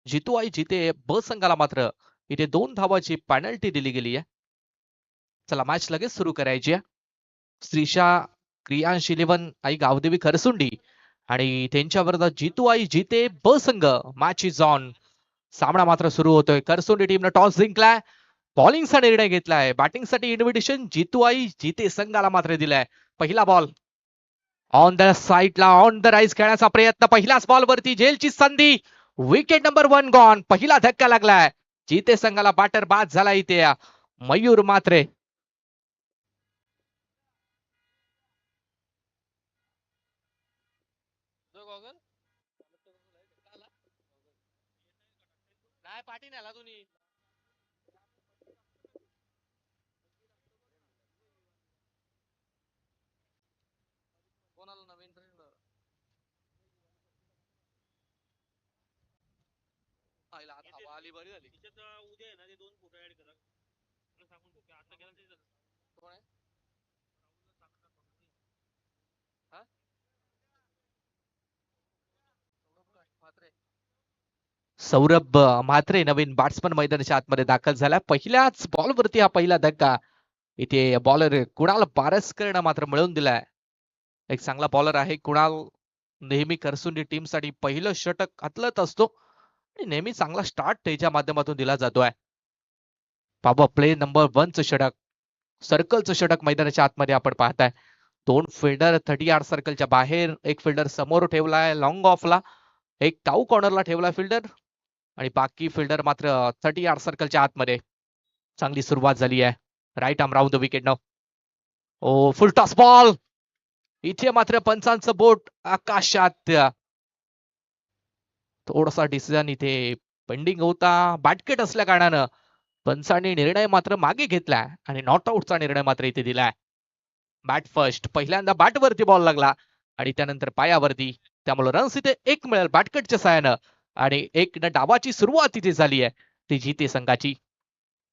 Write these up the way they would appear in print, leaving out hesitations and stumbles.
जितू आई जिते ब संघाला मात्र इथे 2 धावाची पेनल्टी दिली गेली आहे. चला मॅच लगेच सुरू करायची आहे. श्रीशा क्रियांश 11 आई गावदेवी खरसुंडी आणि त्यांच्या विरोधात जितू आई जिते ब संघ. Match is on. सामना मात्र सुरू होतोय. खरसुंडी टीमनं टॉस जिंकलाय. बॉलिंगचा निर्णय घेतलाय. बॅटिंगसाठी इन्व्हिटेशन जितू आई जिते संघाला मात्र दिलाय. पहिला बॉल ऑन द साईडला ऑन द राईज खेळण्याचा प्रयत्न. पहिल्याच बॉल वरती झेलची संधी. Wicket number 1 gone. पहिला धक्का लागलाय. जिते संघाला बॅटर बाद झाला इथे मयूर मात्रे. नाही पाठी नेला तुम्ही. कोणाला नवीन फ्रेंड आईला आता आली बरी झाली. उद्या आहे ना ते 2 फोटो ऍड करा. सांगून ठेवू आता केला ते झालं. कोण आहे? हा? सौरभ म्हात्रे नवीन बॅट्समन मैदानाच्या आतमध्ये दाखल झाला. पहिल्याच बॉलवरती हा पहिला धक्का. इथे बॉलर कुणाल पारसकरनं मात्र मिळवून दिलाय. एक चांगला बॉलर आहे कुणाल. नेहमी करसुंडी टीम साठी पहिलं षटक हातलत असतो आणि नेहमी चांगला स्टार्ट त्याच्या माध्यमातून दिला जातोय. बाबा प्ले नंबर 1 चं षटक. सर्कलचं षटक मैदानाच्या आतमध्ये आपण पाहताय. 2 फिल्डर 30 यार्ड सर्कलच्या बाहेर. एक फिल्डर समोर ठेवलाय लॉंग ऑफला. एक काऊ कॉर्नरला ठेवला फिल्डर आणि बाकी फिल्डर मात्र 30 यार्ड सर्कलच्या आतमध्ये. चांगली सुरुवात झाली आहे. Right arm round the wicket नाव. ओ फुल टॉस बॉल. इथे मात्र पंचांचं बोट आकाशात. थोडासा डिसिजन इथे पेंडिंग होता. बॅटकेट असल्या कारणानं पंचांनी निर्णय मात्र मागे घेतलाय आणि नॉट आउटचा निर्णय मात्र इथे दिलाय. Bat first. पहिल्यांदा बॅटवरती बॉल लागला आणि त्यानंतर पायावरती. त्यामुळे रन्स इथे एक मिळेल बॅटकटच्या साहाय्यानं आणि एक डावाची सुरुवात इथे झाली आहे ती जिते संघाची.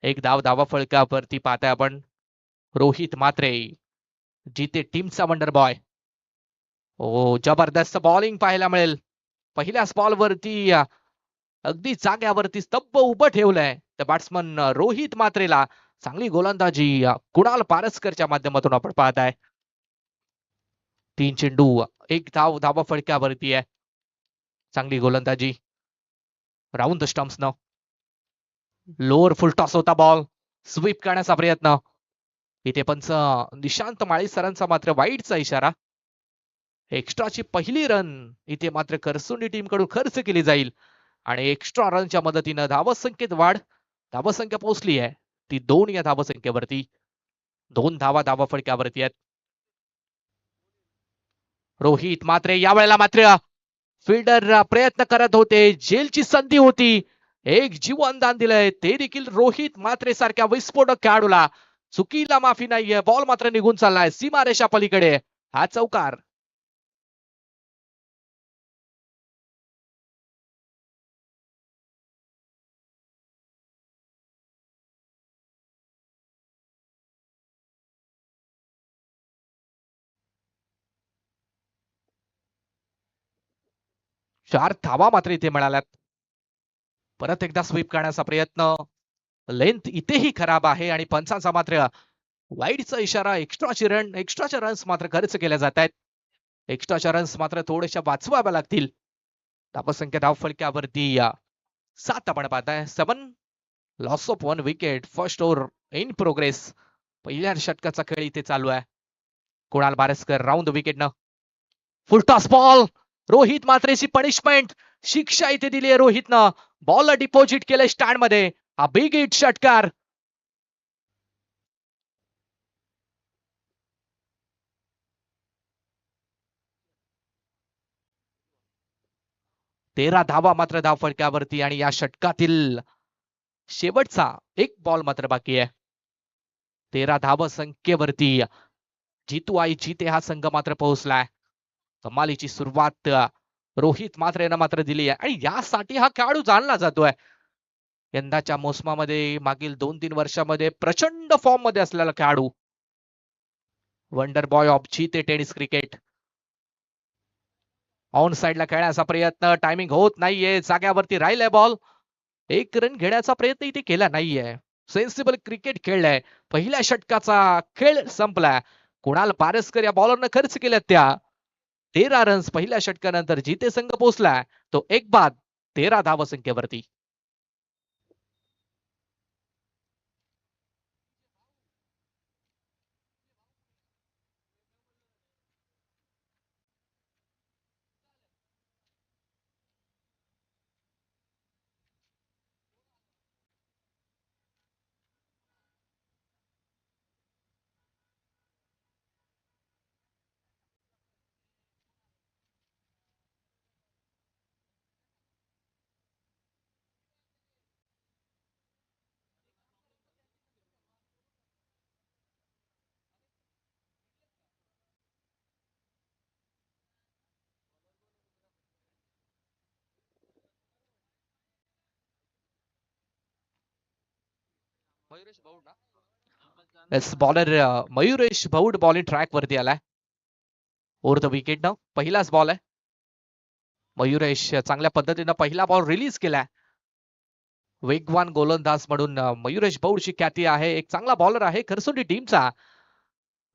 एक धावा फळकावरती पाहताय आपण. रोहित मात्रे जिते टीमचा वंडर बॉय. ओ जबरदस्त बॉलिंग पाहायला मिळेल. पहिल्याच बॉलवरती अगदी जाग्यावरती स्तब्ध उभं ठेवलंय त्या बॅट्समन रोहित मात्रेला. चांगली गोलंदाजी कुणाल पारसकरच्या माध्यमातून आपण पाहताय. 3 चेंडू 1 धावा फळक्यावरती आहे. चांगली गोलंदाजी राऊंड द स्टम्प्स न. लोअर फुल टॉस होता बॉल. स्वीप करण्याचा प्रयत्न. इथे पंच निशांत माळी सरांचा मात्र वाईटचा इशारा. एक्स्ट्राची पहिली रन इथे मात्र करसुंडी टीम कडून खर्च केली जाईल आणि एक्स्ट्रा रनच्या मदतीनं धावसंख्येत वाढ. धावसंख्या पोहोचली आहे ती 2 या धावसंख्येवरती. 2 धावा फळक्यावरती आहेत. रोहित मात्रे यावेळेला मात्र फिल्डर प्रयत्न करत होते. जेलची संधी होती. एक जीवनदान दिलंय ते देखील रोहित मात्रे सारख्या विस्फोटक खेळाडूला. चुकीला माफी नाहीये. बॉल मात्र निघून चाललाय सीमारेषा पलीकडे. हा चौकार. चार धावा मात्र इथे मिळाल्यात. परत एकदा स्वीप करण्याचा प्रयत्न. लेंथ इथेही खराब आहे आणि पंचांचा मात्र वाईडचा इशारा. एक्स्ट्राचे रन्स मात्र खर्च केल्या जात आहेत. एक्स्ट्राच्या रन्स मात्र थोड्याशा वाचवाव्या लागतील. धावसंख्या धाव फलक्यावरती 7 आपण पाहताय. 7 loss of 1 wicket. First over in progress. पहिल्या षटकाचा खेळ इथे चालू आहे. कुणाल पारसकर राऊंड विकेट न. Full toss ball. रोहित मात्रेची पनिशमेंट. शिक्षा इथे दिली आहे रोहितनं. बॉल डिपॉझिट केलंय स्टँड मध्ये. हा बिग हिट षटकार. तेरा धावा मात्र धाव फळक्यावरती आणि या षटकातील शेवटचा एक बॉल मात्र बाकी आहे. 13 धाव संख्येवरती जितू आई जिते हा संघ मात्र पोहोचलाय. कमालीची सुरुवात रोहित मात्रेनं मात्र दिली आहे आणि यासाठी हा खेळाडू जाणला जातोय. यंदाच्या मोसमामध्ये मागील 2-3 वर्षामध्ये प्रचंड फॉर्म मध्ये असलेला खेळाडू. वंडर बॉय ऑफ जिते टेनिस क्रिकेट. ऑन साइडला खेळण्याचा प्रयत्न, टायमिंग होत नाहीये, जाग्यावरती राहिलाय बॉल. एक रन घेण्याचा प्रयत्न इथे केला नाहीये. सेन्सिबल क्रिकेट खेळलाय. पहिल्या षटकाचा खेळ संपला. कुणाल पारस्कर या बॉलरनं खर्च केल्यात त्या 13 रन्स पहिल्या षटकानंतर जिथे संघ पोहोचला तो एक बाद 13 धावसंख्येवरती. बॉलर मयुरेश भौड बॉलिंग ट्रॅक वरती आलाय. ओव्हर द विकेट न पहिलाच बॉल आहे. मयुरेश चांगल्या पद्धतीनं पहिला बॉल रिलीज केलाय. वेगवान गोलंदाज म्हणून मयुरेश भौडची ख्याती आहे. एक चांगला बॉलर आहे खरसुंडी टीमचा.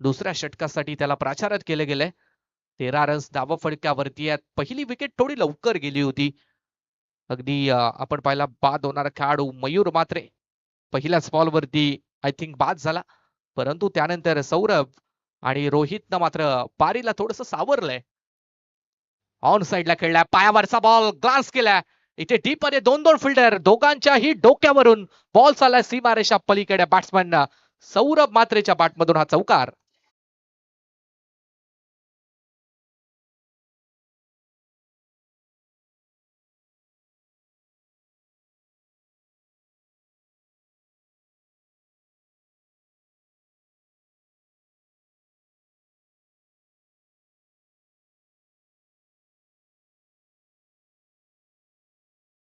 दुसऱ्या षटकासाठी त्याला प्राचार्यात केले गेले. 13 रन्स धाव फडक्यावरती आहेत. पहिली विकेट थोडी लवकर गेली होती. अगदी आपण पाहिला बाद होणारा खेळाडू मयूर मात्रे पहिल्याच बॉलवरती आय थिंक बाद झाला. परंतु त्यानंतर सौरभ आणि रोहितनं मात्र पारीला थोडस सावरलंय. ऑन साइडला खेळलाय, पायावरचा बॉल ग्लान्स केलाय. इथे डीप मध्ये दोन दोन फिल्डर दोघांच्याही डोक्यावरून बॉल चाललाय सीमारेषा पलीकडे. बॅट्समन सौरभ मात्रेच्या बॅटमधून हा चौकार.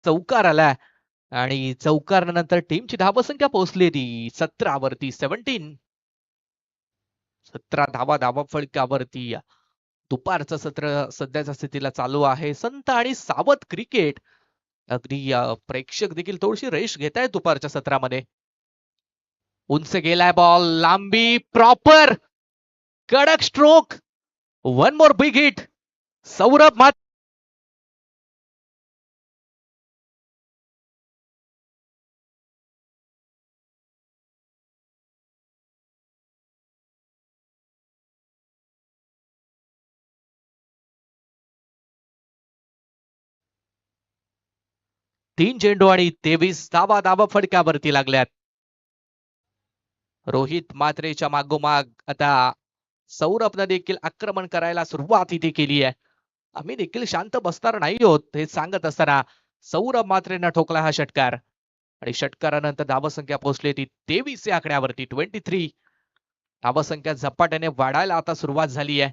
चौकार आलाय आणि चौकारानंतर टीमची धावसंख्या पोहोचली ती 17 वरती 17. 17 धावा फळक्यावरती. दुपारचं सत्र सध्याच्या स्थितीला चालू आहे. संत आणि सावध क्रिकेट. अगदी प्रेक्षक देखील थोडीशी रेस्ट घेत आहेत दुपारच्या सत्रामध्ये. उंच गेलाय बॉल, लांबी प्रॉपर कडक stroke. One more big hit. Saurabh मात्र 3 चेंडू आणि 23 धावा फडक्यावरती लागल्यात. रोहित मात्रेच्या मागोमाग आता सौरभनं देखील आक्रमण करायला सुरुवात इथे केली आहे. आम्ही देखील शांत बसणार नाही आहोत हे सांगत असताना सौरभ मात्रेनं ठोकला हा षटकार आणि षटकारानंतर धावसंख्या पोहोचली ती 23 या आकड्यावरती 23. धावसंख्या झपाट्याने वाढायला आता सुरुवात झाली आहे.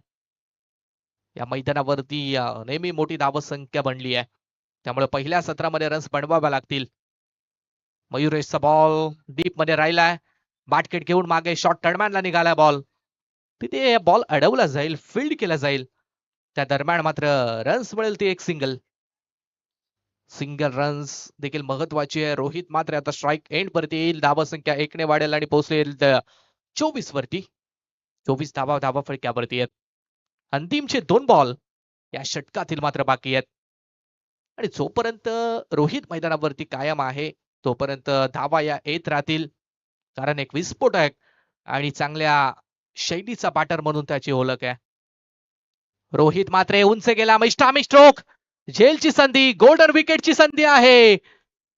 या मैदानावरती नेहमी मोठी धावसंख्या बनली आहे. त्यामुळे पहिल्या सत्रामध्ये रन्स बनवाव्या लागतील. मयुरेशचा बॉल डीप मध्ये राहिलाय. बाटकेट घेऊन मागे शॉर्ट टर्नमॅनला निघाला बॉल. तिथे बॉल अडवला जाईल, फील्ड केला जाईल. त्या दरम्यान मात्र रन्स मिळेल ती एक सिंगल. सिंगल रन्स देखील महत्वाची आहे. रोहित मात्र आता स्ट्राईक एंड वरती येईल. धावसंख्या 1 ने वाढेल आणि पोहोचेल 24 वरती. 24 धावा फळक्यावरती आहेत. अंतिमचे 2 बॉल या षटकातील मात्र बाकी आहेत. आणि जोपर्यंत रोहित मैदानावरती कायम आहे तोपर्यंत धावा या येत राहतील. कारण एक विस्फोटक आणि चांगल्या शैलीचा बॅटर म्हणून त्याची ओळख आहे. रोहित मात्र उंच गेला, मिस्टामिक स्ट्रोक. झेलची संधी, गोल्डन विकेटची संधी आहे.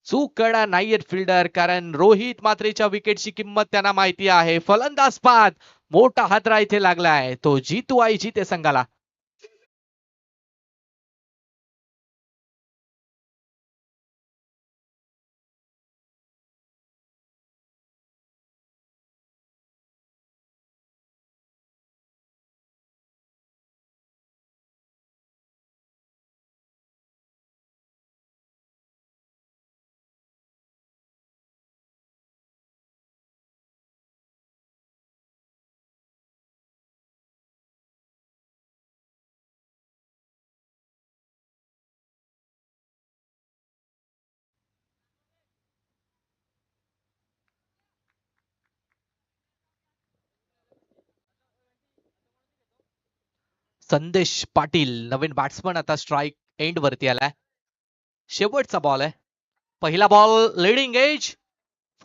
चूक करणार नाहीयेत फिल्डर, कारण रोहित मात्रेच्या विकेटची किंमत त्यांना माहिती आहे. फलंदाज बाद, मोठा हादरा इथे लागलाय. तो जीतू आई जीते संघाला. संदेश पाटील नवीन बॅट्समन आता स्ट्राईक एंड वरती आलाय. शेवटचा बॉल आहे. पहिला बॉल लिडिंग एज.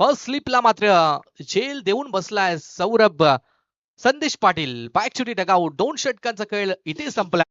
फर्स्ट स्लिपला मात्र झेल देऊन बसलाय Saurabh. Sandesh Patil back to the dugout. 2 षटकांचा खेळ इथे संपला.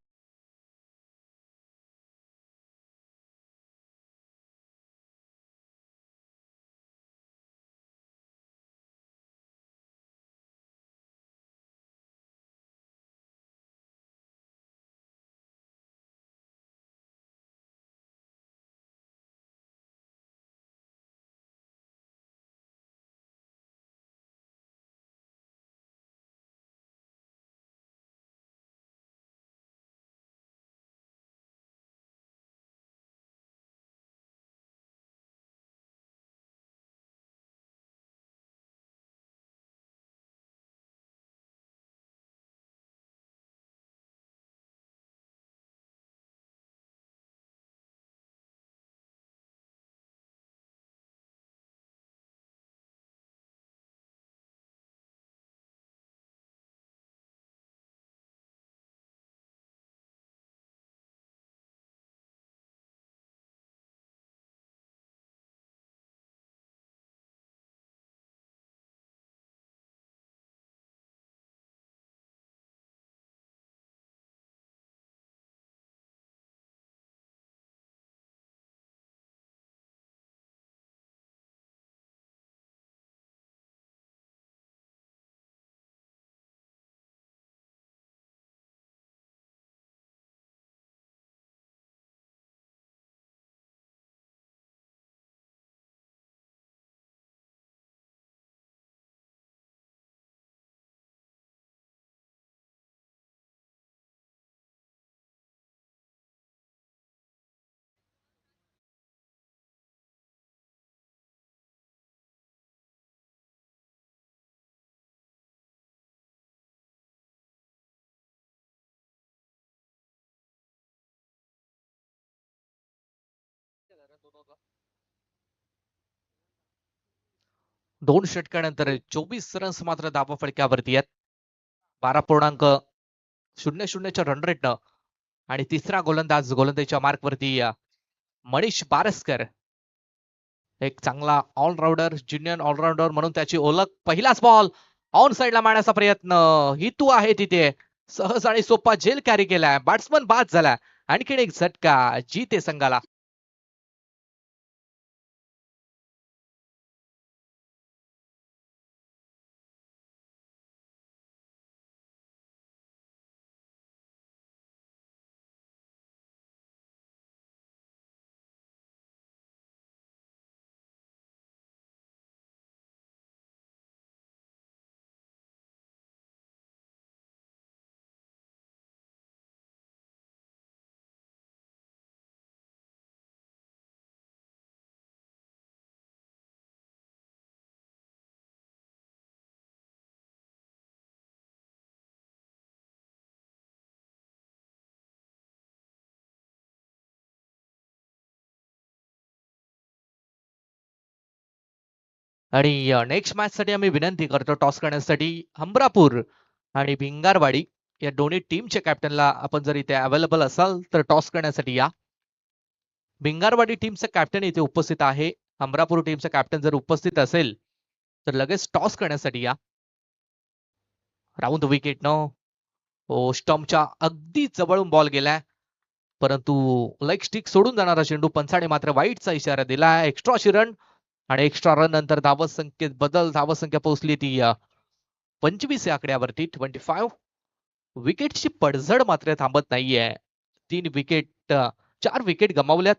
दोन षटकानंतर 24 रन्स मात्र धावा फलकावरती आहेत. 12.00च्या रन रेटनं आणि तिसरा गोलंदाजीच्या मार्कवरती मनीष बारसकर. एक चांगला ऑलराऊंडर, ज्युनियर ऑलराऊंडर म्हणून त्याची ओळख. पहिलाच बॉल ऑन साइडला मारण्याचा प्रयत्न. हितू आहे तिथे. सहज आणि सोपा झेल कॅरी केलाय. बॅट्समन बाद झाला. आणखीन एक झटका जीते संघाला. आणि नेक्स्ट मॅच साठी आम्ही विनंती करतो टॉस करण्यासाठी हमरापूर आणि भिंगारवाडी या दोन्ही टीमच्या कॅप्टनला आपण जर इथे अवेलेबल असाल तर टॉस करण्यासाठी या. भिंगारवाडी टीमचा कॅप्टन इथे उपस्थित आहे. हमरापूर टीमचा कॅप्टन जर उपस्थित असेल तर लगेच टॉस करण्यासाठी या. राऊंड विकेट न स्टम्पच्या अगदी जवळून बॉल गेलाय, परंतु लेग स्टिक सोडून जाणारा चेंडू. पंचाने मात्र वाईटचा इशारा दिला. एक्स्ट्राची रन आणि एक्स्ट्रा रन नंतर धावत संख्येत बदल. धावत संख्या पोहोचली ती 25 या आकड्यावरती. 25. विकेटची पडझड मात्र थांबत नाहीये. 4 विकेट गमावल्यात.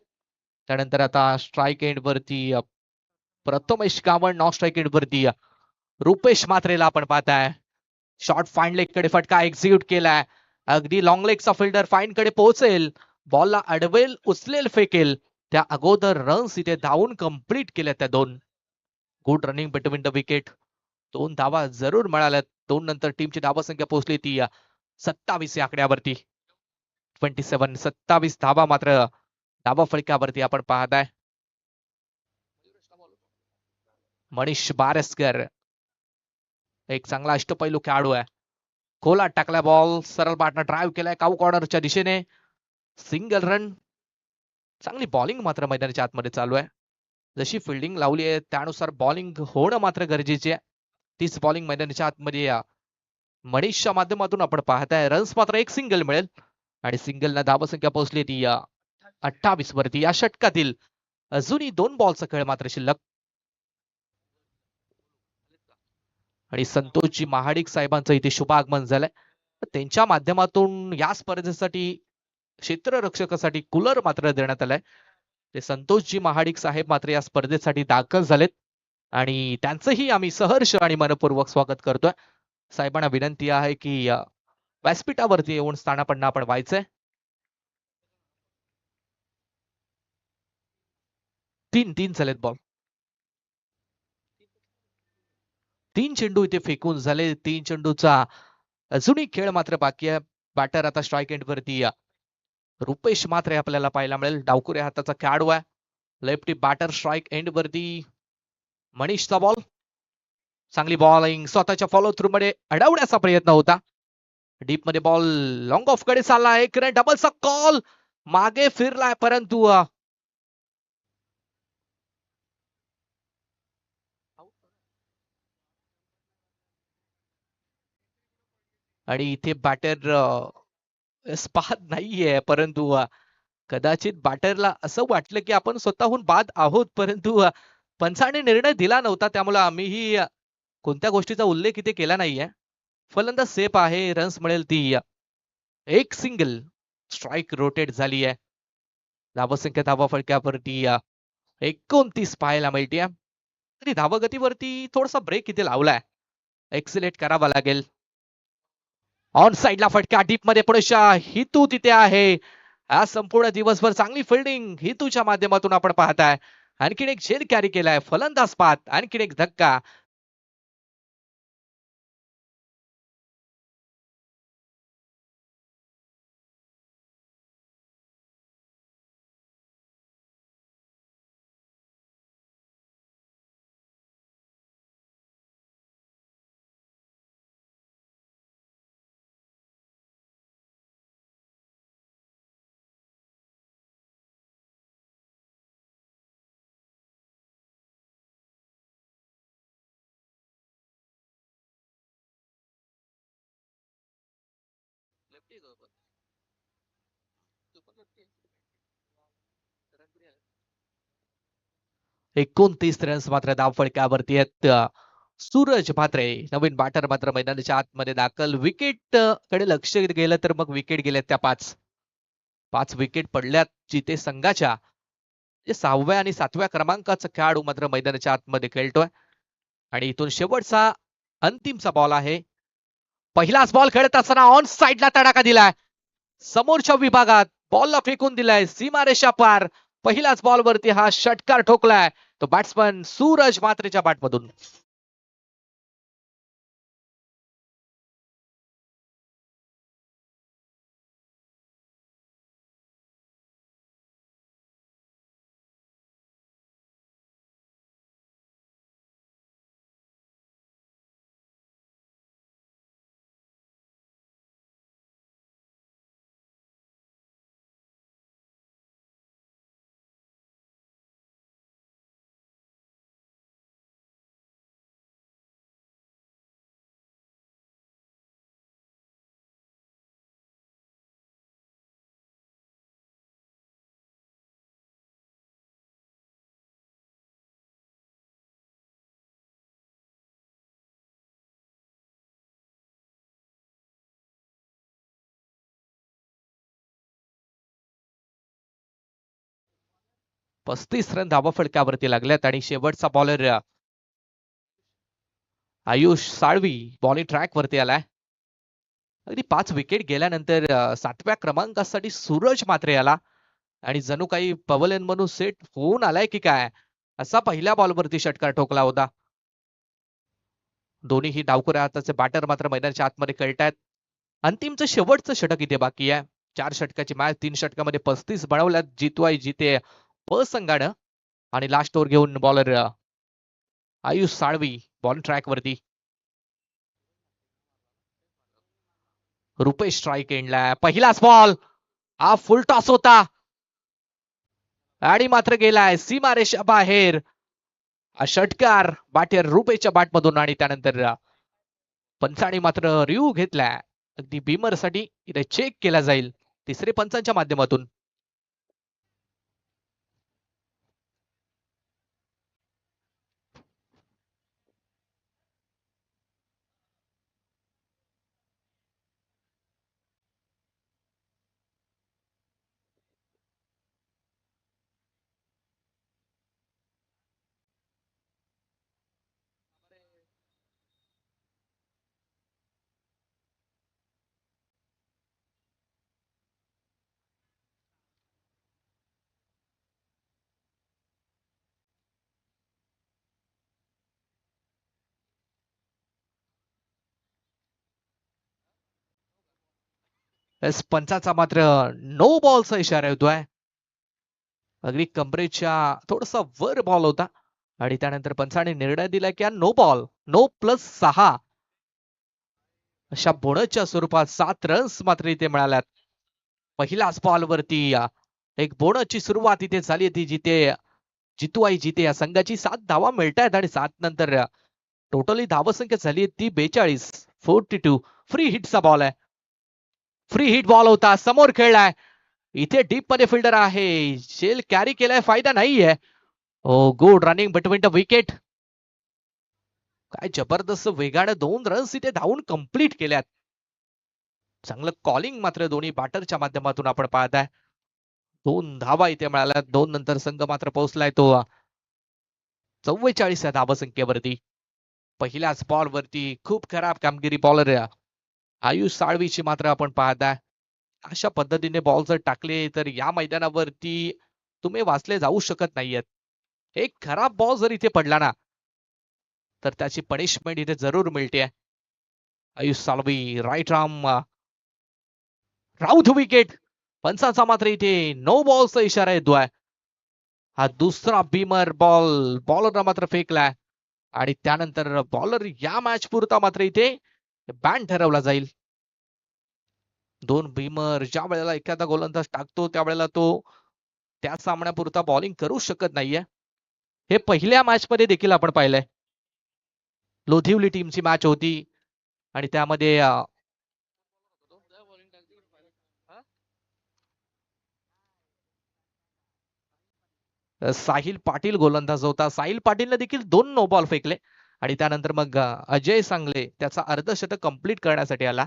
त्यानंतर आता स्ट्राईक एंड वरती Prathamesh Gawan. Non strike end वरती रुपेश मात्रेला आपण पाहताय. शॉर्ट फाईन लेग कडे फटका एक्झिक्यूट केलाय. अगदी लॉंग लेगचा फिल्डर फाईन कडे पोहोचेल, बॉलला अडवेल, उचलेल, फेकेल त्या अगोदर रन्स इथे धावून कंप्लीट केल्या त्या 2. Good running between the wicket. 2 धावा जरूर मिळाल्यात. 2 नंतर टीमची धावा संख्या पोहोचली ती 27 या आकड्यावरती. 27 धावा मात्र धावा फलकावरती आपण पाहताय. मनीष बारसकर एक चांगला अष्टपैलू खेळाडू आहे. खोलात टाकला बॉल, सरळ पाठनं ड्राईव्ह केलाय काऊ कॉर्नरच्या दिशेने, सिंगल रन. चांगली बॉलिंग मात्र मैदानाच्या आतमध्ये चालू आहे. जशी फिल्डिंग लावली आहे त्यानुसार बॉलिंग होणं मात्र गरजेचे आहे. तीच बॉलिंग मैदानाच्या आतमध्ये मनीषच्या माध्यमातून आपण पाहताय. रन्स मात्र एक सिंगल मिळेल आणि सिंगलना धावसंख्या पोहोचली ती 28 वरती. या षटकातील अजूनही 2 बॉलचा खेळ मात्र शिल्लक. आणि संतोषजी महाडिक साहेबांचं इथे शुभ आगमन झालंय. त्यांच्या माध्यमातून या स्पर्धेसाठी क्षेत्ररक्षकासाठी कूलर मात्र देण्यात आलाय. ते संतोषजी महाडिक साहेब मात्र या स्पर्धेसाठी दाखल झालेत आणि त्यांचंही आम्ही सहर्ष आणि मनपूर्वक स्वागत करतोय. साहेबांना विनंती आहे की व्यासपीठावरती येऊन स्थानापन्न आपण व्हायचंय. 3 झालेत बॉल. 3 चेंडू इथे फेकून झाले. 3 चेंडूचा अजूनही खेळ मात्र बाकी आहे. बॅटर आता स्ट्राईक एंड वरती रुपेश मात्र आपल्याला पाहायला मिळेल. डावकुऱ्या हाताचा खेळाडू आहे. लेफ्टी बॅटर स्ट्राईक एंड वरती. मनीषचा बॉल. चांगली बॉलिंग स्वतःच्या फॉलो थ्रू मध्ये अडवण्याचा प्रयत्न होता. डीप मध्ये बॉल लॉंग ऑफ कडे चालला. एक रन डबलचा कॉल मागे फिरलाय परंतु आणि इथे बॅटर पाहत नाहीये परंतु कदाचित बॅटरला असं वाटलं की आपण स्वतःहून बाद आहोत परंतु पंचाने निर्णय दिला नव्हता त्यामुळे आम्हीही कोणत्या गोष्टीचा उल्लेख इथे केला नाहीये. फलंदाज सेफ आहे. रन्स मिळेल ती एक सिंगल. स्ट्राईक रोटेट झाली आहे. धावसंख्या धावा फळक्यावरती 29 पाहायला मिळते. तरी धावगतीवरती थोडासा ब्रेक इथे लावलाय. एक्सिलेट करावा लागेल. ऑन साइडला फटका डीप मध्ये पुढेशा हितू तिथे आहे. आज संपूर्ण दिवसभर चांगली फिल्डिंग हितूच्या माध्यमातून आपण पाहताय. आणखीन एक झेल कॅरी केलाय. फलंदाज पाहत आणखीन एक धक्का. एकोणतीस रन्स मात्र धावफळक्यावरती आहेत. सूरज म्हात्रे नवीन बॅटर मात्र मैदानाच्या आतमध्ये दाखल. विकेट कडे लक्ष गेलं तर मग विकेट गेल्यात त्या 5 विकेट पडल्यात जिथे संघाच्या 6व्या आणि 7व्या क्रमांकाचा खेळाडू मात्र मैदानाच्या आतमध्ये खेळतोय. आणि इथून शेवटचा अंतिमचा बॉल आहे. पहिलाच बॉल खेळत असताना ऑन साइडला तडाखा दिलाय. समोरच्या विभागात बॉलला फेकून दिलाय सीमारेषा पार. पहिल्याच बॉल वरती हा षटकार ठोकलाय तो बॅट्समन सूरज म्हात्रेच्या बॅटमधून. पस्तीस रन धावफळक्यावरती लागल्यात आणि शेवटचा bowler Ayush Salvi bowling track वरती आलाय. अगदी 5 विकेट गेल्यानंतर 7व्या क्रमांकासाठी सूरज मात्रे आला आणि जणू काही पवलन म्हणून सेट होऊन आलाय की काय असा पहिल्या बॉलवरती षटकार ठोकला होता. दोन्हीही डावकुऱ्या हाताचे बॅटर मात्र मैदानाच्या आतमध्ये खेळतायत. अंतिमचं शेवटचं षटक इथे बाकी आहे. 4 षटकाची मॅच 3 षटकामध्ये 35 बनवल्यात जितवाय जिते प संघानं. आणि लास्ट ओव्हर घेऊन bowler Ayush Salvi bowling track वरती. रुपेश स्ट्राईक एंडला. पहिलाच बॉल हा फुल टॉस होता आणि मात्र गेलाय सीमारेषा बाहेर. हा षटकार बाटेर रुपेशच्या बॅटमधून आणि त्यानंतर पंचाने मात्र रिव्ह्यू घेतलाय. अगदी बीमर साठी इथे चेक केला जाईल तिसरे पंचांच्या माध्यमातून. पंचाचा मात्र नो बॉलचा इशारा येतोय. अगदी कमरेच्या थोडासा वर बॉल होता आणि त्यानंतर पंचाने निर्णय दिला की नो बॉल, नो +6 अशा बोनसच्या स्वरूपात 7 रन्स मात्र इथे मिळाल्यात. पहिल्याच बॉलवरती एक बोनसची सुरुवात इथे झाली होती जिथे जितू जिते या संघाची 7 धावा मिळतायत आणि 7 नंतर टोटली धावसंख्या झाली ती 42. 42 फ्री हिटचा बॉल आहे. फ्री हिट बॉल होता, समोर खेळलाय. इथे डीप मध्ये फिल्डर आहे, शेल कॅरी केलाय, फायदा नाहीये. Oh good running between the wicket. काय जबरदस्त वेगाने 2 रन्स इथे धावून कंप्लीट केल्यात. चांगलं कॉलिंग मात्र दोन्ही बॅटरच्या माध्यमातून आपण पाहताय. 2 धावा इथे मिळाल्या. 2 नंतर संघ मात्र पोहोचलाय तो 44 या धावसंख्येवरती. पहिल्याच बॉलवरती खूप खराब कामगिरी बॉलर आयुष साळवीची मात्र आपण पाहताय. अशा पद्धतीने बॉल जर टाकले तर या मैदानावरती तुम्ही वाचले जाऊ शकत नाहीयेत. एक खराब बॉल जर इथे पडला ना तर त्याची पनिशमेंट इथे जरूर मिळते. Ayush Salvi right arm round the wicket. पंचाचा मात्र इथे नो बॉलचा इशारा येतोय. हा दुसरा बीमर बॉल बॉलरला मात्र फेकलाय आणि त्यानंतर बॉलर या मॅच पुरता मात्र इथे बॅन ठरवला जाईल. 2 बीमर ज्या वेळेला एखादा गोलंदाज टाकतो त्यावेळेला तो त्या सामन्यापुरता बॉलिंग करू शकत नाहीये. हे पहिल्या मॅच मध्ये देखील आपण पाहिलंय. लोधिवली टीमची मॅच होती आणि त्यामध्ये साहिल पाटील गोलंदाज होता. साहिल पाटीलने देखील 2 नो बॉल फेकले आणि त्यानंतर मग अजय सांगले त्याचा अर्धशतक कंप्लीट करण्यासाठी आला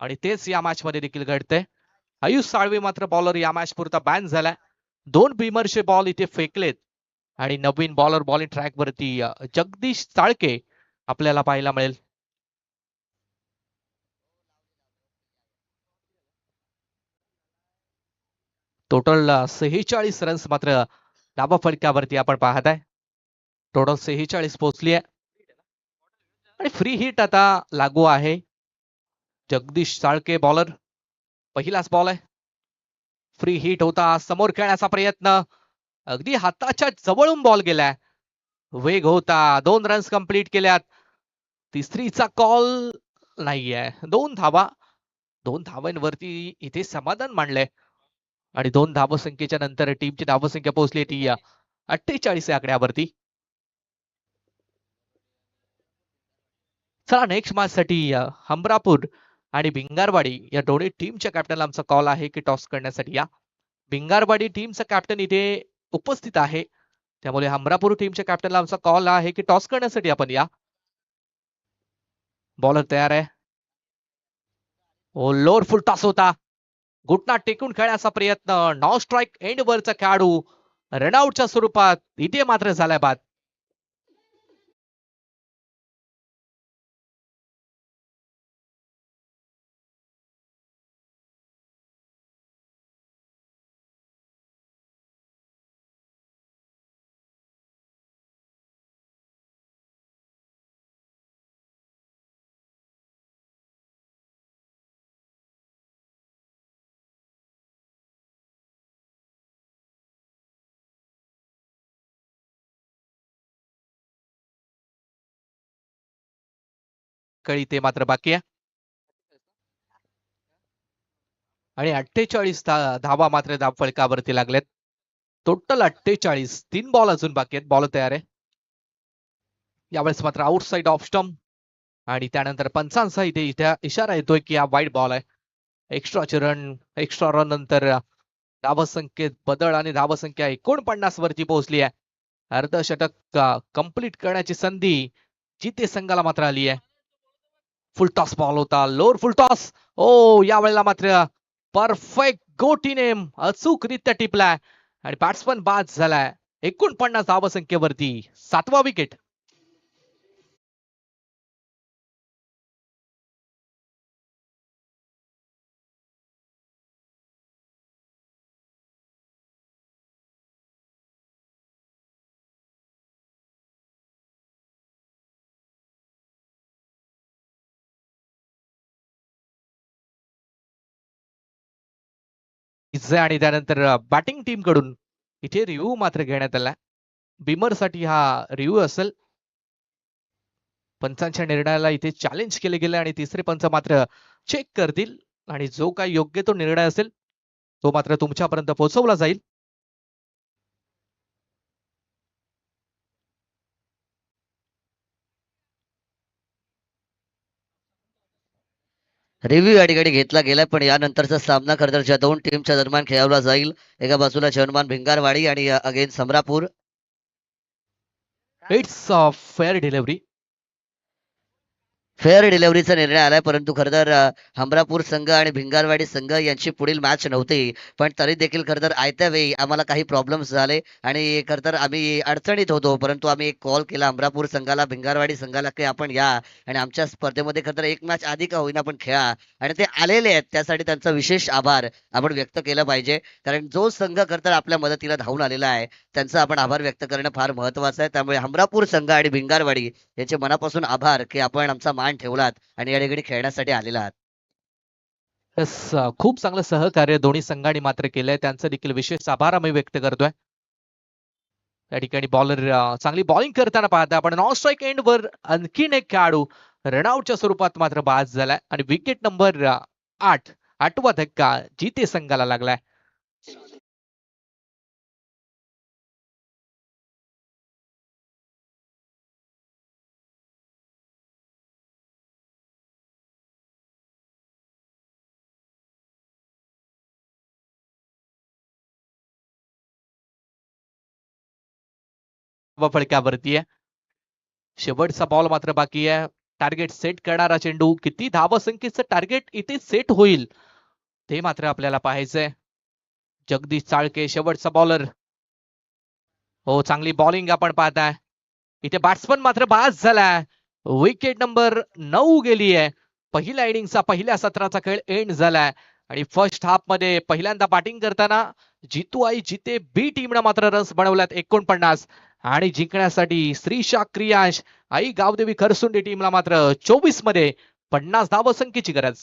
आणि तेच या मॅच मध्ये देखील घडतंय. आयुष साळवे मात्र बॉलर या मॅच पुरता बॅन झाला. 2 बीमरचे बॉल इथे फेकलेत आणि नवीन बॉलर बॉलिंग ट्रॅक वरती जगदीश चाळके आपल्याला पाहायला मिळेल. टोटल 46 रन्स मात्र डाबा फलकावरती आपण पाहत आहे. टोटल 46 पोहोचली आहे आणि फ्री हिट आता लागू आहे. जगदीश चाळके बॉलर. पहिलाच बॉल आहे. फ्री हिट होता, समोर खेळण्याचा प्रयत्न, अगदी हाताच्या जवळून बॉल गेलाय. वेग होता, 2 रन्स कंप्लीट केल्यात. तिसरीचा कॉल नाहीये. 2 धावा, 2 धावांवरती इथे समाधान मांडलंय आणि 2 धावसंख्येच्या नंतर टीमची धावसंख्या पोहोचली ती 48 या आकड्यावरती. चला नेक्स्ट मॅच साठी हमरापूर आणि भिंगारवाडी या दोन्ही टीमच्या कॅप्टनला आमचा कॉल आहे की टॉस करण्यासाठी या. भिंगारवाडी टीमचा कॅप्टन इथे उपस्थित आहे, त्यामुळे हमरापूर टीमच्या कॅप्टनला आमचा कॉल आहे की टॉस करण्यासाठी आपण या. बॉलर तयार आहे. ओ लोअर फुल टॉस होता, घुटना टेकून खेळण्याचा प्रयत्न, नॉन स्ट्राईक एंड वरचा खेळाडू रनआउटच्या स्वरूपात इथे मात्र झालाय बाद. कळी ते मात्र बाकी आहे. आणि 48 धावा मात्र धाव फलकावरती लागल्यात. टोटल 48. 3 बॉल अजून बाकी आहेत. बॉल तयार आहे. यावेळेस मात्र आउटसाइड ऑफ स्टंप आणि त्यानंतर पंचांचा इथे इशारा येतोय की हा वाईट बॉल आहे. एक्स्ट्रा रन नंतर धावसंख्येत बदल आणि धावसंख्या 49 वरती पोहोचली आहे. अर्धशतक कंप्लीट करण्याची संधी जिते संघाला मात्र आली आहे. फुल टॉस बॉल होता. Lower full toss. ओ यावेळेला मात्र परफेक्ट गोटीने अचूकरित्या टिपलाय आणि बॅट्समन बाद झालाय. 49 धावसंख्येवरती 7वा विकेट. आणि त्यानंतर बॅटिंग टीम कडून इथे रिव्ह्यू मात्र घेण्यात आला. बिमर साठी हा रिव्ह्यू असेल. पंचांच्या निर्णयाला इथे चॅलेंज केले गेले आणि तिसरे पंच मात्र चेक करतील आणि जो काही योग्य तो निर्णय असेल तो मात्र तुमच्यापर्यंत पोहोचवला जाईल. रिव्ह्यू या ठिकाणी घेतला गेला, पण यानंतरचा सामना खरं तर ज्या दोन टीमच्या दरम्यान खेळवला जाईल, एका बाजूला जर्मन भिंगारवाडी आणि again Samrapur. It's fair delivery. Fair डिलिव्हरीचा निर्णय आलाय, परंतु खरं तर हमरापूर संघ आणि भिंगारवाडी संघ यांची पुढील मॅच नव्हती, पण तरी देखील खरं तर आयत्या वेळी आम्हाला काही प्रॉब्लेम्स झाले आणि खरं तर आम्ही अडचणीत होतो, परंतु आम्ही एक कॉल केला हमरापूर संघाला, भिंगारवाडी संघाला, की आपण या आणि आमच्या स्पर्धेमध्ये खरं तर एक मॅच आधी का होईना पण खेळा, आणि ते आलेले आहेत. त्यासाठी त्यांचा विशेष आभार आपण व्यक्त केला पाहिजे, कारण जो संघ खरं तर आपल्या मदतीला धावून आलेला आहे त्यांचा आपण आभार व्यक्त करणं फार महत्वाचं आहे. त्यामुळे हमरापूर संघ आणि भिंगारवाडी याचे मनापासून आभार की आपण आमचा मान ठेवलात आणि या ठिकाणी खेळण्यासाठी आलेला आहात. खूप चांगलं सहकार्य दोन्ही संघांनी मात्र केलंय. त्यांचा देखील विशेष आभार आम्ही व्यक्त करतोय. त्या ठिकाणी बॉलर चांगली बॉलिंग करताना पाहता आपण नॉन स्ट्राईक एंड वर आणखीन एक खेळाडू रनआउटच्या स्वरूपात मात्र बाद झालाय आणि विकेट नंबर 8वा धक्का जिते संघाला लागलाय. फळक्यावरती आहे. शेवटचा बॉल मात्र बाकी आहे. टार्गेट सेट करणारा चेंडू किती धावसंख्येचं टार्गेट इथे सेट होईल ते मात्र आपल्याला पाहायचंय. जगदीश चाळके शेवटचा बॉलर. हो चांगली बॉलिंग आपण पाहताय. इथे बॅट्समन मात्र बाद झालाय. विकेट नंबर 9 गेली आहे. पहिल्या इनिंगचा पहिल्या सत्राचा खेळ एंड झालाय आणि फर्स्ट हाफ मध्ये पहिल्यांदा बॅटिंग करताना जितू आई जिते बी टीमनं मात्र रन्स बनवल्यात 49 आणि जिंकण्यासाठी श्रीशा क्रियांश आई गावदेवी खरसुंडी टीमला मात्र 24 मध्ये 50 धावसंख्येची गरज.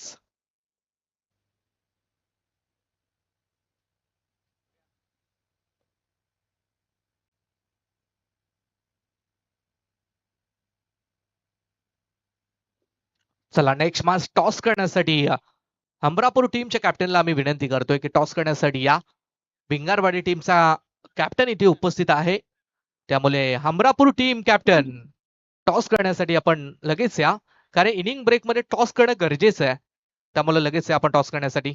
चला नेक्स्ट मॅच टॉस करण्यासाठी अमरापूर टीमच्या कॅप्टनला आम्ही विनंती करतोय की टॉस करण्यासाठी या. भिंगारवाडी टीमचा कॅप्टन इथे उपस्थित आहे. त्यामुळे हमरापूर टीम कॅप्टन टॉस करण्यासाठी आपण लगेच या, कारण इनिंग ब्रेक मध्ये टॉस करणं गरजेचं आहे. त्यामुळे लगेच या आपण टॉस करण्यासाठी.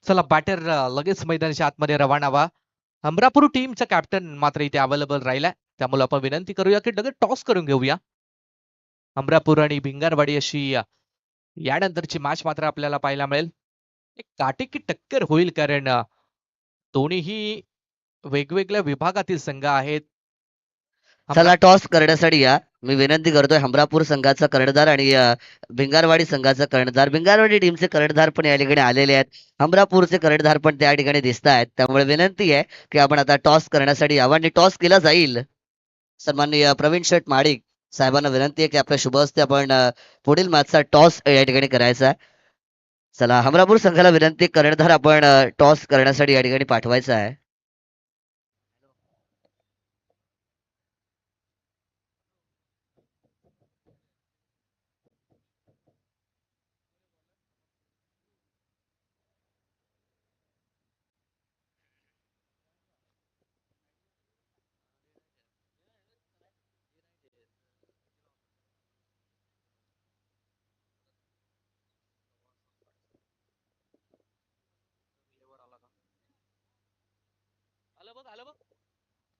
चला बॅटर लगेच मैदानाच्या आतमध्ये रवाना व्हा. अमरापूर टीमचा कॅप्टन मात्र इथे अवेलेबल राहिलाय, त्यामुळे आपण विनंती करूया की लगेच टॉस करून घेऊया. अमरापूर आणि भिंगारवाडी अशी यानंतरची मॅच मात्र आपल्याला पाहायला मिळेल. एक काटेकी टक्कर होईल, कारण दोन्हीही वेगवेगळ्या विभागातील संघ आहेत. चला टॉस करण्यासाठी या. मी विनंती करतोय हमरापूर संघाचा कर्णधार आणि भिंगारवाडी संघाचा कर्णधार. भिंगारवाडी टीमचे कर्णधार पण या ठिकाणी आलेले आहेत. हमरापूरचे कर्णधार पण त्या ठिकाणी दिसत आहेत. त्यामुळे विनंती आहे की आपण आता टॉस करण्यासाठी यावं आणि टॉस केला जाईल. सन्माननीय प्रवीण शेठ महाडिक साहेबांना विनंती आहे की आपल्या शुभ हस्ते आपण पुढील मॅचचा टॉस या ठिकाणी करायचा आहे. चला हमरापूर संघाला विनंती, कर्णधार आपण टॉस करण्यासाठी या ठिकाणी पाठवायचा आहे.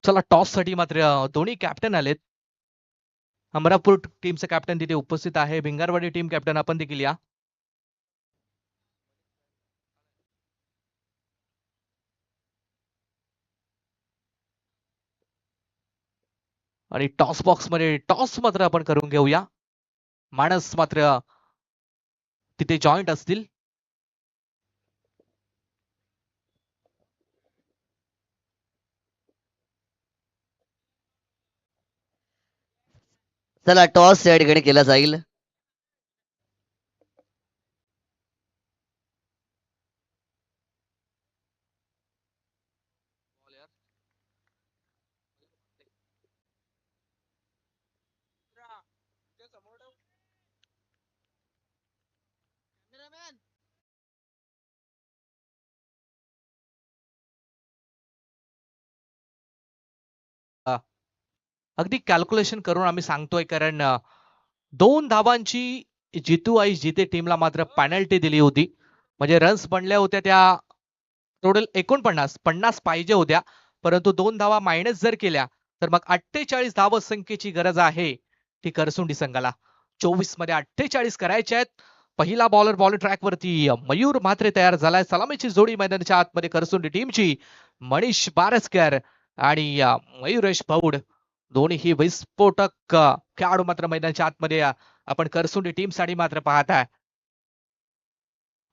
चला टॉस साठी मात्र दोन्ही कॅप्टन आलेत. अमरापूर टीमचा कॅप्टन तिथे उपस्थित आहे. भिंगारवाडी टीम कॅप्टन आपण देखील या. आणि टॉस बॉक्स मध्ये टॉस मात्र आपण करून घेऊया. माणस मात्र तिथे जॉईंट असतील. चला टॉस या ठिकाणी केला जाईल. ते समोर ठेव. कॅमेरामॅन. अगदी कॅल्क्युलेशन करून आम्ही सांगतोय, कारण 2 धावांची जितू आई जिते टीमला मात्र पेनल्टी दिली होती. म्हणजे रन्स बनल्या होत्या त्या टोटल 49 पाहिजे होत्या, परंतु 2 धावा मायनस जर केल्या तर मग 48 धाव संख्येची गरज आहे ती करसुंडी संघाला. 24 मध्ये 48 करायचे आहेत. पहिला बॉलर ट्रॅक वरती मयूर म्हात्रे तयार झालाय. सलामीची जोडी मैदानाच्या आतमध्ये करसुंडी टीमची मनीष बारसकर आणि मयुरेश भौड, दोन्ही विस्फोटक खेळाडू मात्र मैदानाच्या आतमध्ये आपण करसुंडी टीम साठी मात्र पाहताय.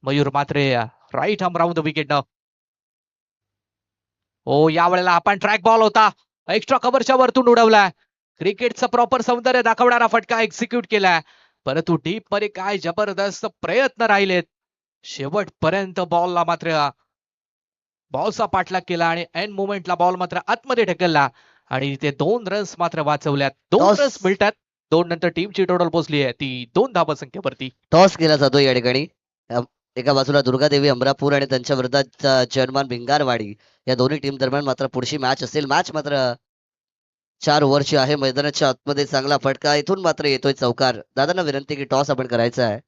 Mayur Mhatre right arm round the wicket. हो, यावेळेला आपण ट्रॅक बॉल होता, एक्स्ट्रा कव्हरच्या वरतून उडवलाय. क्रिकेटचं प्रॉपर सौंदर्य दाखवणारा फटका एक्झिक्यूट केलाय, परंतु डीप मध्ये काय जबरदस्त प्रयत्न राहिलेत. शेवटपर्यंत बॉलला मात्र बॉलचा पाठलाग केला आणि एंड मोमेंटला बॉल मात्र आतमध्ये ढकलला आणि ते 2 रन्स मात्र वाचवल्यात. 2 टॉस रन्स मिळतात. 2 नंतर टीमची टोटल पोहोचली आहे ती 2 धावा संख्येवरती. टॉस केला जातो या ठिकाणी. एका बाजूला दुर्गादेवी अमरापूर आणि त्यांच्या विरोधात जर्मन भिंगारवाडी, या दोन्ही टीम दरम्यान मात्र पुढची मॅच असेल. मॅच मात्र 4 ओव्हरची आहे. मैदानाच्या आतमध्ये चांगला फटका इथून मात्र येतोय चौकार. दादांना विनंती की टॉस आपण करायचा आहे.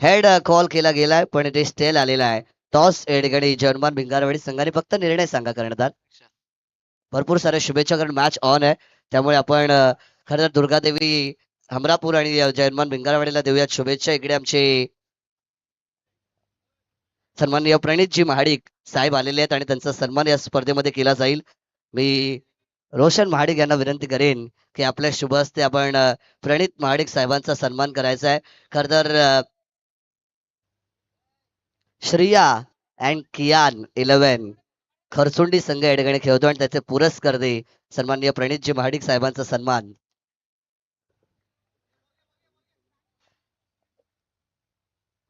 हेड कॉल केला गेलाय पण ते स्टेल आलेला आहे. टॉस या ठिकाणी जर्मन भिंगारवाडी संघाने फक्त निर्णय सांगा करण्यात. भरपूर साऱ्या शुभेच्छा, कारण मॅच ऑन आहे. त्यामुळे आपण खरं तर दुर्गादेवी हमरापूर आणि जर्मन भिंगारवाडीला देऊयात शुभेच्छा. इकडे आमचे सन्माननीय प्रणितजी महाडिक साहेब आलेले आहेत आणि त्यांचा सन्मान या स्पर्धेमध्ये केला जाईल. मी रोशन महाडिक यांना विनंती करेन की आपल्या शुभ हस्ते आपण प्रणित महाडिक साहेबांचा सन्मान करायचा आहे. खर तर श्रिया अँड कियान 11 खरसुंडी संघ या ठिकाणी खेळतो आणि त्याचे पुरस्कार दे सन्माननीय प्रणितजी महाडिक साहेबांचा सन्मान.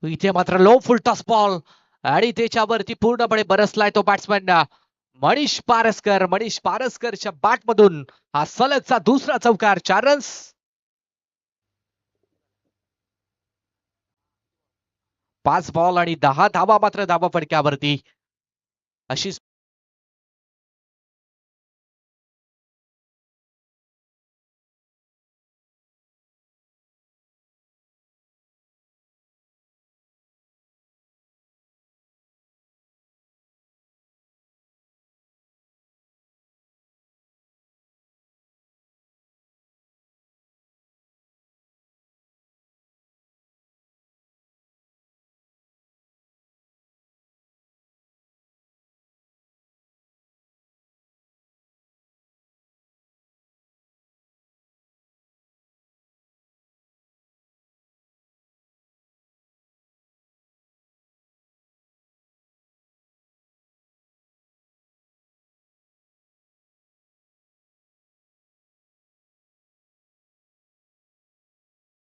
इथे मात्र लो फुल टॉस बॉल आणि त्याच्यावरती पूर्णपणे बरसलाय तो बॅट्समॅन मनीष पारसकर. मनीष पारसकरच्या बॅट मधून हा सलगचा दुसरा चौकार. 4 रन्स. 5 बॉल आणि 10 धावा मात्र धावा फडक्यावरती. अशी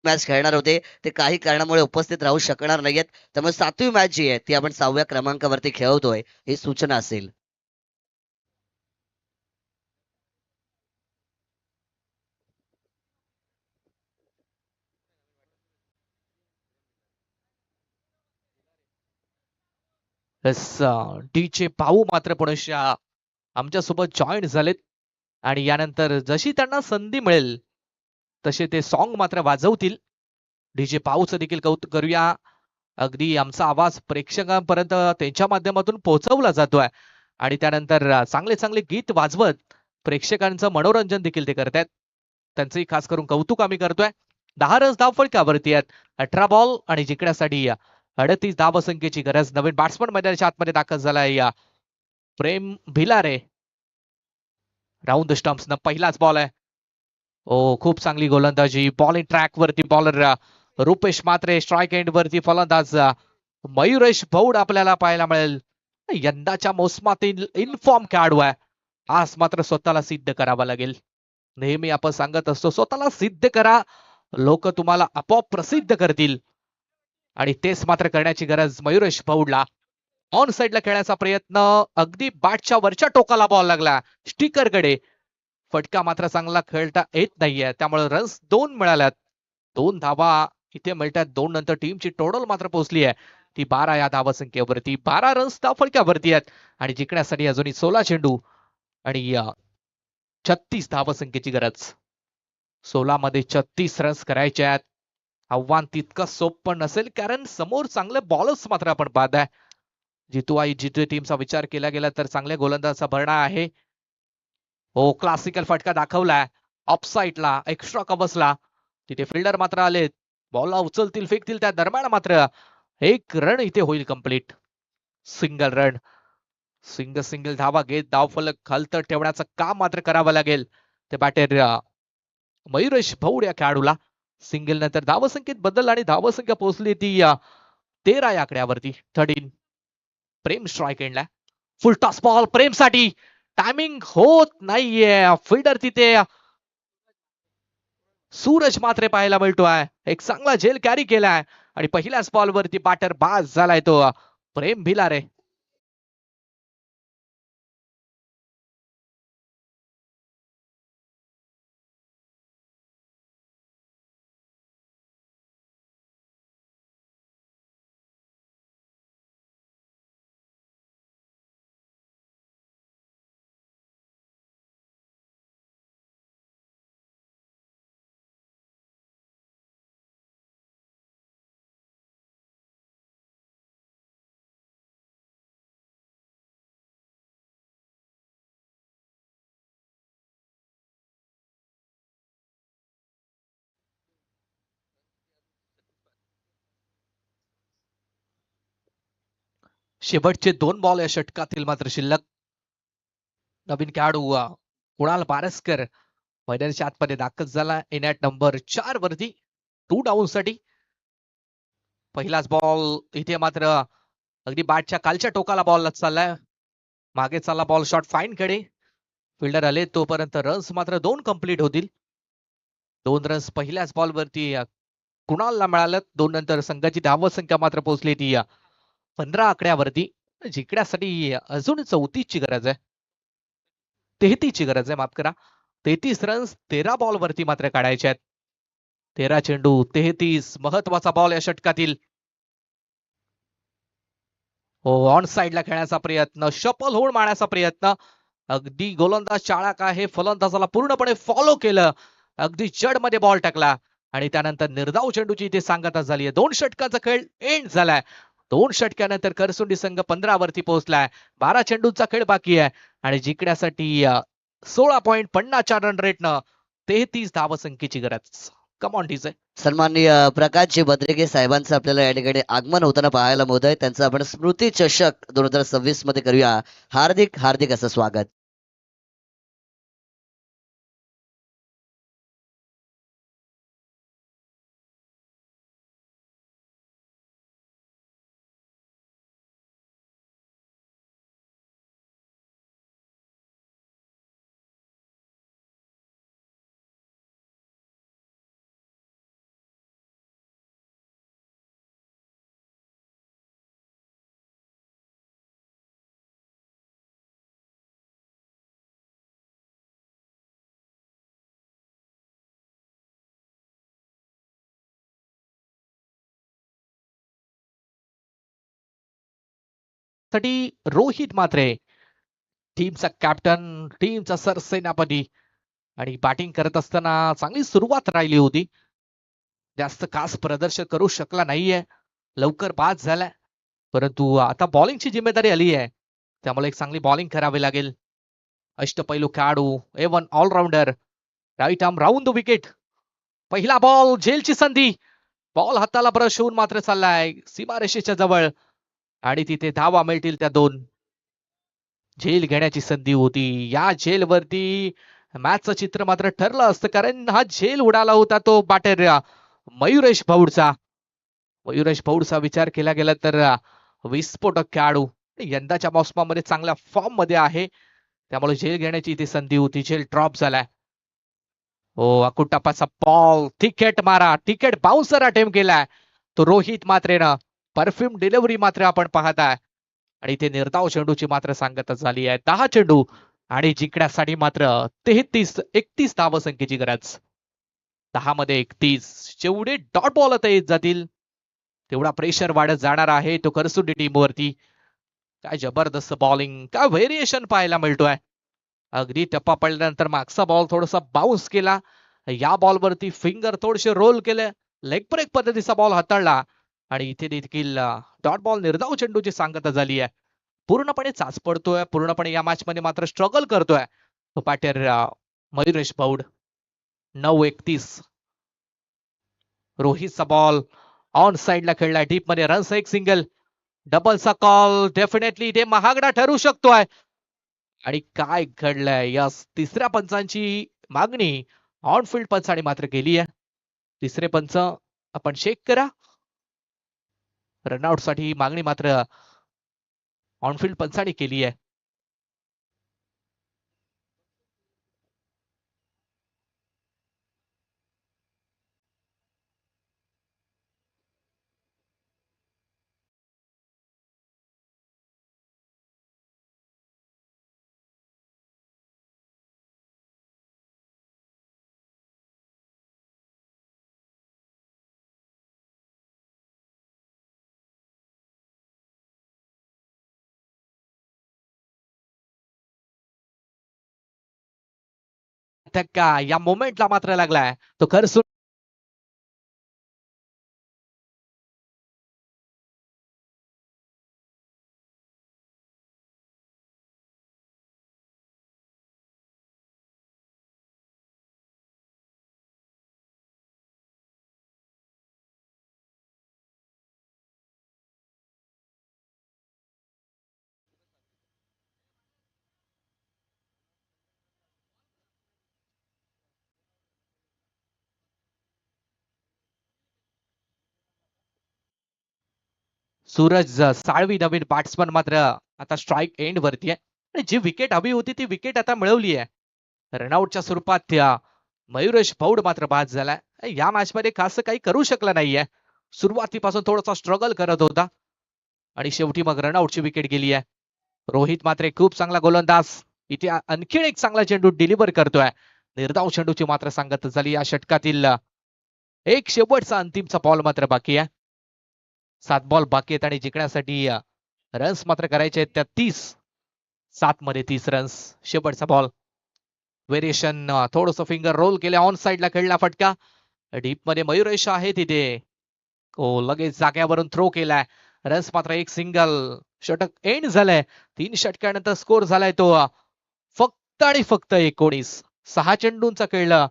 मॅच खेळणार होते ते काही कारणामुळे उपस्थित राहू शकणार नाहीयेत. त्यामुळे 7वी मॅच जी आहे ती आपण 6व्या क्रमांकावरती खेळवतोय ही सूचना असेल. डीजे पाऊ मात्र पुणेच्या आमच्यासोबत जॉईन झालेत आणि यानंतर जशी त्यांना संधी मिळेल तसे ते सॉन्ग मात्र वाजवतील. डीजे पाऊचं देखील कौतुक करूया. अगदी आमचा आवाज प्रेक्षकांपर्यंत त्यांच्या माध्यमातून पोहोचवला जातोय आणि त्यानंतर चांगले चांगले गीत वाजवत प्रेक्षकांचं मनोरंजन देखील ते करतायत. त्यांचंही खास करून कौतुक आम्ही करतोय. 10 रन्स धावफलकावरती आहेत. 18 बॉल आणि जिंकण्यासाठी 38 धावसंख्येची गरज. नवीन बॅट्समन मैदानाच्या आतमध्ये दाखल झालाय प्रेम भिलारे. राऊंड द स्टंप्स न पहिलाच बॉल आहे. ओ खूप चांगली गोलंदाजी. बॉलिंग ट्रॅक वरती बॉलर रुपेश मात्रे. स्ट्राईक एंड वरती फलंदाज मयुरेश भौड आपल्याला पाहायला मिळेल. यंदाच्या मोसमातील इनफॉर्म खेळाडू आहे. आज मात्र स्वतःला सिद्ध करावं लागेल. नेहमी आपण सांगत असतो स्वतःला सिद्ध करा, लोक तुम्हाला आपोआप प्रसिद्ध करतील आणि तेच मात्र करण्याची गरज मयुरेश भौडला. ऑन साइडला खेळण्याचा प्रयत्न. अगदी बॅटच्या वरच्या टोकाला बॉल लागला स्टिकरकडे. फटका मात्र चांगला खेळता येत नाहीये, त्यामुळे रन्स 2 मिळाल्यात. 2 धावा इथे मिळतात. 2 नंतर टीमची टोटल मात्र पोहोचली आहे ती 12 या धावसंख्येवरती. 12 रन्स धावफलकावरती आहेत आणि जिंकण्यासाठी अजूनही 16 चेंडू आणि 36 धावसंख्येची गरज. 16 मध्ये 36 रन्स करायचे आहेत. आव्हान तितकं सोपं नसेल कारण समोर चांगले बॉलर्स मात्र आपण पाहत आहे. जितू टीमचा विचार केला गेला तर चांगल्या गोलंदाजाचा भरणा आहे. हो क्लासिकल फटका दाखवलाय ऑफ साईडला एक्स्ट्रा कव्हर्सला. तिथे फिल्डर मात्र आलेत. बॉलला उचलतील फेकतील त्या दरम्यान मात्र एक रन इथे होईल कंप्लीट. Single run. सिंगल धावा घेत धावफलक खालतं ठेवण्याचं काम मात्र करावं लागेल ते बॅटर मयुरेश भौड या खेळाडूला. सिंगल नंतर धावसंख्येत बदल आणि धावसंख्या पोहोचली ती 13 या आकड्यावरती. 13. प्रेम स्ट्राईक एंडला. फुल टॉस बॉल प्रेमसाठी. टायमिंग होत नाहीये. फिल्डर तिथे सूरज मात्रे पाहायला मिळतोय. एक चांगला झेल कॅरी केलाय आणि पहिल्याच बॉलवरती बॅटर बाज झालाय तो प्रेम भिलारे. शेवटचे 2 बॉल या षटकातील मात्र शिल्लक. नवीन खेळाडू कुणाल पारसकर मैदानाच्या आतमध्ये दाखल झाला इन ॲट नंबर 4 वरती 2 डाऊन साठी. पहिलाच बॉल इथे मात्र अगदी बॅटच्या कालच्या टोकाला बॉल चाललाय. मागे चालला बॉल शॉट फाईन कडे. फिल्डर आले तोपर्यंत रन्स मात्र 2 कंप्लीट होतील. 2 रन्स पहिल्याच बॉलवरती कुणालला मिळालं. 2 नंतर संघाची धावसंख्या मात्र पोहोचली ती 15 आकड्यावरती. जिंकण्यासाठी अजून 34ची गरज आहे. 33ची गरज आहे माफ करा. 33 रन्स 13 बॉल वरती मात्र काढायचे आहेत. 13 चेंडू 33 महत्वाचा बॉल या षटकातील. हो ऑन साइडला खेळण्याचा प्रयत्न. शपल होऊन मारण्याचा प्रयत्न. अगदी गोलंदाज चाळक आहे. फलंदाजाला पूर्णपणे फॉलो केलं. अगदी जड मध्ये बॉल टाकला आणि त्यानंतर निर्धाव चेंडूची इथे सांगता झाली. 2 षटकाचा खेळ एंड झालाय. 2 षटक्यानंतर करसुंडी संघ 15 वरती पोहोचलाय. 12 चेंडूचा खेळ बाकी आहे आणि जिंकण्यासाठी 16.50च्या रन रेटनं 33 धावसंख्येची गरज. Come on DJ. सन्माननीय प्रकाशजी भद्रेके साहेबांचं आपल्याला या ठिकाणी आगमन होताना पाहायला मिळत आहे. त्यांचं आपण स्मृती चषक 2026 मध्ये करूया. हार्दिक हार्दिक असं स्वागत. साठी रोहित म्हात्रे, टीमचा कॅप्टन, टीमचा सरसेनापती आणि बॅटिंग करत असताना चांगली सुरुवात राहिली होती. जास्त खास प्रदर्शन करू शकला नाहीये, लवकर बाद झालाय. परंतु आता बॉलिंगची जिम्मेदारी आली आहे, त्यामुळे एक चांगली बॉलिंग करावी लागेल. अष्टपैलू खेळाडू, A1 allrounder, right arm round the wicket. पहिला बॉल, झेलची संधी. बॉल हाताला ब्रश होऊन मात्र चाललाय सीमारेषेच्या जवळ आणि तिथे धावा मिळतील त्या 2. झेल घेण्याची संधी होती. या झेलवरती मॅचचं चित्र मात्र ठरलं असतं, कारण हा झेल उडाला होता तो बॅटर मयुरेश भौडचा. मयुरेश भौडचा विचार केला गेला तर विस्फोटक खेळाडू, यंदाच्या मोसमामध्ये चांगल्या फॉर्म मध्ये आहे, त्यामुळे झेल घेण्याची ती संधी होती. झेल ड्रॉप झालाय. हो, अकुटप्पाचा बॉल, तिकेट मारा, तिकेट बाउन्सर अटेम्प्ट केलाय तो रोहित मात्रेनं. परफ्यूम डिलिव्हरी मात्र आपण पाहताय आणि इथे निर्धाव चेंडूची मात्र सांगता झाली आहे. 10 चेंडू आणि जिंकण्यासाठी मात्र 31 धावसंख्येची गरज. 10 मध्ये 31. जेवढे डॉट बॉल आता येत जातील तेवढा प्रेशर वाढत जाणार आहे तो करसुंडी टीमवरती. काय जबरदस्त बॉलिंग, काय व्हेरिएशन पाहायला मिळतोय. अगदी टप्पा पडल्यानंतर मागचा बॉल थोडासा बाउन्स केला, या बॉलवरती फिंगर थोडेसे रोल केले, लेग ब्रेक पद्धतीचा बॉल हाताळला आणि इथे देखील डॉट बॉल निर्धाव चेंडूची सांगता झाली आहे. पूर्णपणे चाच पडतोय, पूर्णपणे या मॅच मध्ये मात्र स्ट्रगल करतोय तो बॅटर मयुरेश भौड. 9:31. रोहितचा बॉल ऑन साइडला खेळलाय, डीप मध्ये रन्स, एक सिंगल. डबलचा कॉल डेफिनेटली इथे महागडा ठरू शकतोय. आणि काय घडलंय, या तिसऱ्या पंचांची मागणी ऑनफिल्ड पंचाने मात्र केली आहे. तिसरे पंच आपण चेक करा. रनआउट साठी मागणी मात्र ऑनफिल्ड पंचाने केली आहे. धक्का या मोमेंटला मात्र लागलाय तो खरसून. सूरज साळवी नवीन बॅट्समन मात्र आता स्ट्राईक एंड वरती आहे आणि जी विकेट हवी होती ती विकेट आता मिळवली आहे. रनआउटच्या स्वरूपात त्या मयुरेश भौड मात्र बाद झालाय. या मॅच मध्ये खास काही करू शकला नाहीये, सुरुवातीपासून थोडासा स्ट्रगल करत होता आणि शेवटी मग रनआउटची विकेट गेली आहे. रोहित मात्र खूप चांगला गोलंदाज, इथे आणखीन एक चांगला चेंडू डिलिव्हर करतोय. निर्धाव चेंडूची मात्र सांगत झाली. या षटकातील एक शेवटचा अंतिमचा बॉल मात्र बाकी आहे. 7 बॉल बाकी आहेत आणि जिंकण्यासाठी रन्स मात्र करायचे आहेत त्या 30. 7 मध्ये 30 रन्स. शेवटचा बॉल, व्हेरिएशन थोडस फिंगर रोल केले, ऑन साइडला खेळला फटका. डीप मध्ये मयुरेश आहे तिथे, हो लगेच जाग्यावरून थ्रो केलाय. रन्स मात्र एक सिंगल. षटक एंड झालंय. 3 षटकानंतर स्कोर झालाय तो फक्त आणि फक्त 19. 6 चेंडूंचा खेळला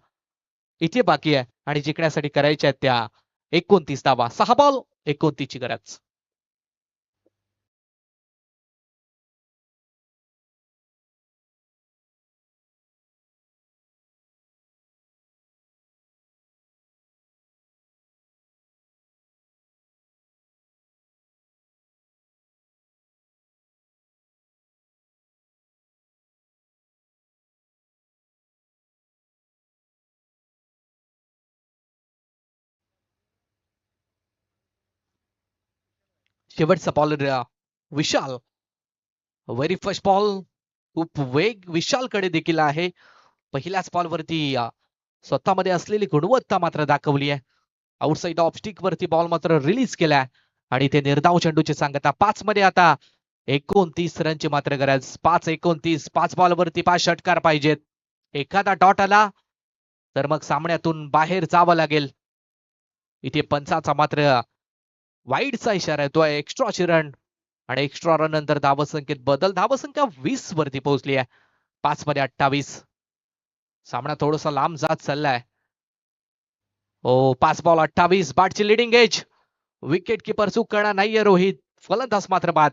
इथे बाकी आहे आणि जिंकण्यासाठी करायच्या आहेत त्या 29 धावा. 6 बॉल 29 ची गरज. शेवटचा बॉलर विशाल. व्हेरी फर्स्ट बॉल, खूप वेग विशालकडे देखील आहे. पहिल्याच बॉलवरती स्वतःमध्ये असलेली गुणवत्ता मात्र दाखवली आहे. आउटसाइड ऑफ स्टिक वरती बॉल मात्र रिलीज केलाय आणि ते निर्धाव चेंडूची सांगता. 5 मध्ये आता 29 रनची मात्र गरज. 5-29, 5 बॉलवरती 5 षटकार पाहिजेत. एखादा डॉट आला तर मग सामन्यातून बाहेर जावं लागेल. इथे पंचाचा मात्र वाईडचा इशारा येतोय. एक्स्ट्राची रन आणि एक्स्ट्रा रन नंतर धावसंख्येत बदल. धावसंख्या 20 वरती पोहोचली आहे. 5 मध्ये 28. सामना थोडासा लांब जात चाललाय. 5 बॉल 28. बाटची लिडिंग एज. विकेट किपर चूक करणार नाहीये रोहित. फलंदाज मात्र बाद.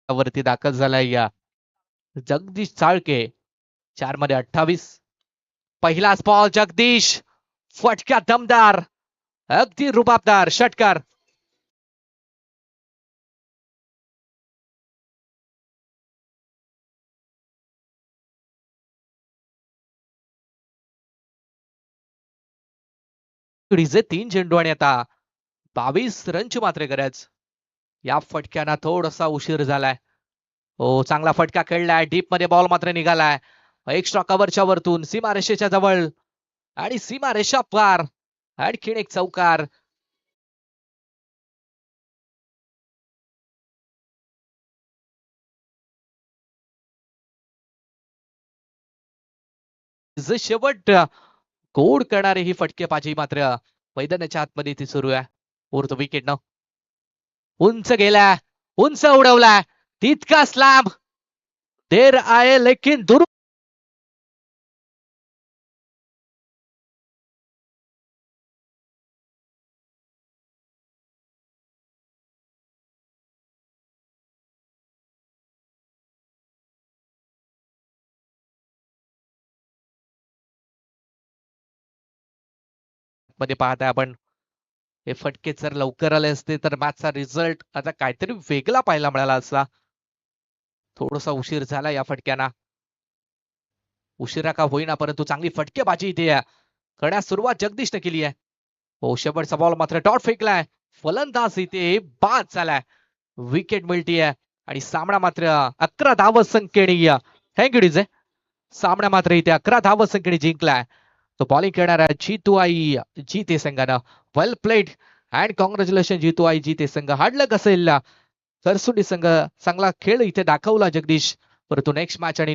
वरती दाखल झालाय या जगदीश चाळके. 4 मध्ये 28. पहिलाच बॉल जगदीश. फटका दमदार. अगदी रुबाबदार षटकार. क्रीजे 3 चेंडू आणि आता 22 रनची मात्र गरज. या फटक्याना थोडासा उशीर झालाय. चांगला फटका खेळलाय. डीप मध्ये बॉल मात्र निघालाय. एक्स्ट्रा कव्हरच्या वरतून सीमारेषेच्या जवळ आणि सीमारेषा पार. आणखीन एक चौकार. शेवट गोड करणारी ही फटकेबाजी मात्र मैदानाच्या आतमध्ये ती सुरू आहे. उरतो विकेट न उंच गेला. उंच उडवला. तितकाच लांब. देर आए लेकिन दूर मध्ये पाहताय आपण. हे फटके जर लवकर आले असते तर मॅचचा रिझल्ट आता काहीतरी वेगळा पाहायला मिळाला असता. थोडासा उशीर झाला या फटक्याना. उशिरा का होईना परंतु चांगली फटकेबाजी इथे करण्यास सुरुवात जगदीशने केली आहे. शेवटचा बॉल मात्र डॉट फेकलाय. फलंदाज इथे बाद झालाय. विकेट मिळतीये आणि सामना मात्र 11 धाव संख्येने थँक्यू डीजे. सामना मात्र इथे 11 धाव संख्येने जिंकलाय. तो बॉलिंग करणारा जीतू आई जीते संघानं. वेल प्लेड अँड कॉंग्रॅच्युलेशन जीतू आई जीते संघ. हाडलं कसं सरसुंडी संघ चांगला खेळ इथे दाखवला जगदीश. परंतु नेक्स्ट मॅच आणि